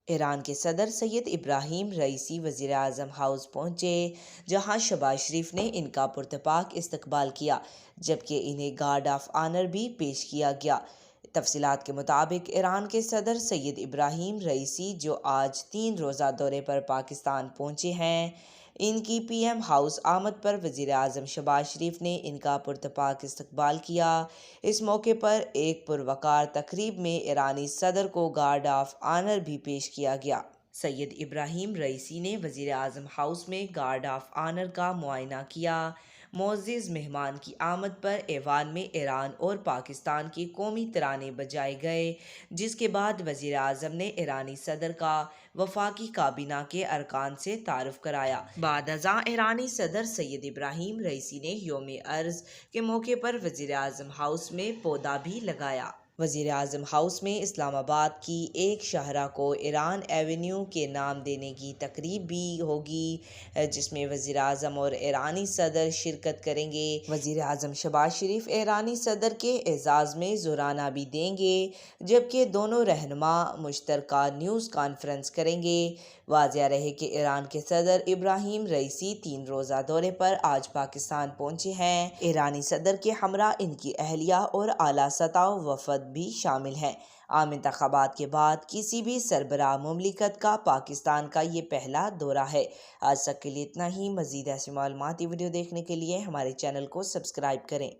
ایران کے صدر سید Ebrahim Raisi وزیر اعظم ہاؤس پہنچے، جہاں شہباز شریف نے ان کا پرتپاک استقبال کیا، جبکہ انہیں گارڈ آف آنر بھی پیش کیا گیا۔ تفصیلات کے مطابق ایران کے صدر سید ابراہیم رئیسی، جو آج 3 روزہ دورے پر پاکستان پہنچے ہیں، ان کی پی ایم ہاؤس آمد پر وزیر اعظم شہباز شریف نے ان کا پرتپاک استقبال کیا۔ اس موقع پر ایک پروقار تقریب میں ایرانی صدر کو گارڈ آف آنر بھی پیش کیا گیا۔ سید ابراہیم رئیسی نے وزیر اعظم ہاؤس میں گارڈ آف آنر کا معائنہ کیا۔ معزز مہمان کی آمد پر ایوان میں ایران اور پاکستان کے قومی ترانے بجائے گئے، جس کے بعد وزیر اعظم نے ایرانی صدر کا وفاقی کابینہ کے ارکان سے تعارف کرایا۔ بعد ازاں ایرانی صدر سید ابراہیم رئیسی نے یوم ارض کے موقع پر وزیر اعظم ہاؤس میں پودا بھی لگایا۔ وزیر اعظم ہاؤس میں اسلام آباد کی ایک شاہراہ کو ایران ایونیو کے نام دینے کی تقریب بھی ہوگی، جس میں وزیر اعظم اور ایرانی صدر شرکت کریں گے۔ وزیر اعظم شہباز شریف ایرانی صدر کے اعزاز میں ظہرانہ بھی دیں گے، جبکہ دونوں رہنما مشترکہ نیوز کانفرنس کریں گے۔ واضح رہے کہ ایران کے صدر ابراہیم رئیسی 3 روزہ دورے پر آج پاکستان پہنچے ہیں۔ ایرانی صدر کے ہمراہ ان کی اہلیہ اور اعلیٰ سطح وفد بھی شامل ہیں۔ عام انتخابات کے بعد کسی بھی سربراہ مملکت کا پاکستان کا یہ پہلا دورہ ہے۔ آج تک کے لیے اتنا ہی۔ مزید ایسی معلوماتی ویڈیو دیکھنے کے لیے ہمارے چینل کو سبسکرائب کریں۔